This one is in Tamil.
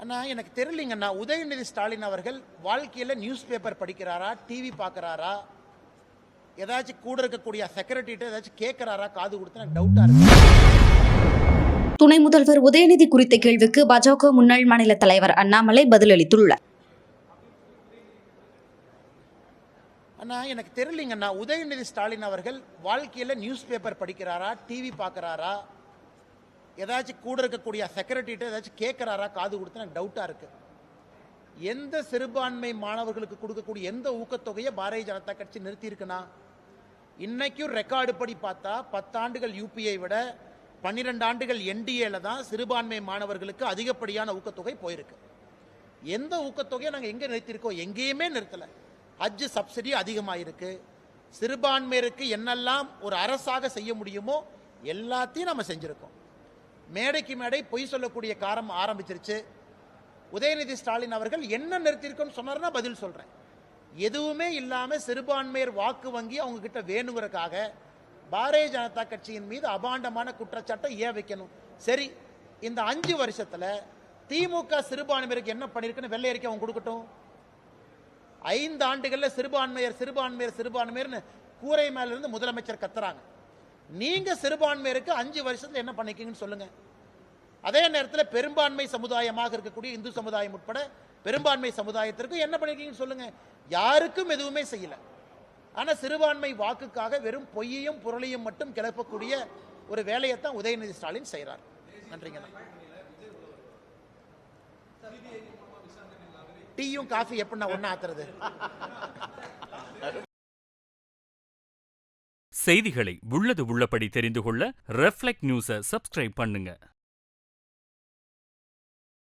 அண்ணா எனக்கு தெரியலங்கண்ணா, உதயநிதி ஸ்டாலின் அவர்கள் வாழ்க்கையில் நியூஸ் பேப்பர் படிக்கிறாரா, டிவி பார்க்குறாரா, ஏதாச்சும் கூட இருக்கக்கூடிய செக்ரட்டரிட்ட ஏதாச்சும் கேட்குறாரா, காது கொடுத்து எனக்கு டவுட்டாக இருக்கு. துணை முதல்வர் உதயநிதி குறித்த கேள்விக்கு பாஜக முன்னாள் மாநில தலைவர் அண்ணாமலை பதிலளித்துள்ளார். அண்ணா எனக்கு தெரியலங்கண்ணா, உதயநிதி ஸ்டாலின் அவர்கள் வாழ்க்கையில் நியூஸ் பேப்பர் படிக்கிறாரா, டிவி பார்க்குறாரா, ஏதாச்சும் கூட இருக்கக்கூடிய செக்ரட்டரிட்ட ஏதாச்சும் கேட்குறாரா, காது கொடுத்து எனக்கு டவுட்டாக இருக்கு. எந்த சிறுபான்மை மாணவர்களுக்கு கொடுக்கக்கூடிய எந்த ஊக்கத்தொகையை பாரதிய ஜனதா கட்சி நிறுத்தி இருக்குன்னா, இன்னைக்கும் ரெக்கார்டு படி பார்த்தா 10 ஆண்டுகள் யூபிஐ விட 12 ஆண்டுகள் என்டிஏல தான் சிறுபான்மை மாணவர்களுக்கு அதிகப்படியான ஊக்கத்தொகை போயிருக்கு. எந்த ஊக்கத்தொகையை நாங்கள் எங்கே நிறுத்தியிருக்கோம்? எங்கேயுமே நிறுத்தலை. ஹஜ் சப்சிடி அதிகமாக இருக்கு. சிறுபான்மையருக்கு என்னெல்லாம் ஒரு அரசாக செய்ய முடியுமோ எல்லாத்தையும் நம்ம செஞ்சிருக்கோம். மேடைக்கு மேடை பொய் சொல்லக்கூடிய காரம் ஆரம்பிச்சிருச்சு. உதயநிதி ஸ்டாலின் அவர்கள் என்ன நிறுத்தியிருக்கோன்னு சொன்னார்னா பதில் சொல்றேன். எதுவுமே இல்லாம சிறுபான்மையர் வாக்கு வங்கி அவங்க கிட்ட வேணுங்கிறதுக்காக பாரதிய ஜனதா கட்சியின் மீது அபாண்டமான குற்றச்சாட்டை ஏன் வைக்கணும்? சரி, இந்த 5 வருஷத்துல திமுக சிறுபான்மையருக்கு என்ன பண்ணிருக்குன்னு வெள்ளை அறிக்கை அவங்க கொடுக்கட்டும். 5 ஆண்டுகள்ல சிறுபான்மையர் சிறுபான்மையர் சிறுபான்மையர்னு கூரை மேல இருந்து முதலமைச்சர் கத்துறாங்க. நீங்க சிறுபான்மையருக்கு 5 வருஷத்துல என்ன பண்ணிக்கீங்கன்னு சொல்லுங்க. அதே நேரத்தில் பெரும்பான்மை சமுதாயமாக இருக்கக்கூடிய இந்து சமுதாயம் உட்பட பெரும்பான்மை சமுதாயத்திற்கு என்ன பண்ணிருக்கீங்கன்னு சொல்லுங்க. யாருக்கும் எதுவுமே செய்யல. ஆனா சிறுபான்மை வாக்குக்காக வெறும் பொய்யையும் புரளியும் மட்டும் கிளப்பக்கூடிய ஒரு வேலையைத்தான் உதயநிதி ஸ்டாலின் செய்யறார். நன்றிங்க. டீயும் காஃபி எப்படின்னா ஒன்னா ஆத்துறது? செய்திகளை உள்ளது உள்ளபடி தெரிந்து கொள்ள ரெஃப்ளெக்ட் நியூஸை சப்ஸ்கிரைப் பண்ணுங்க.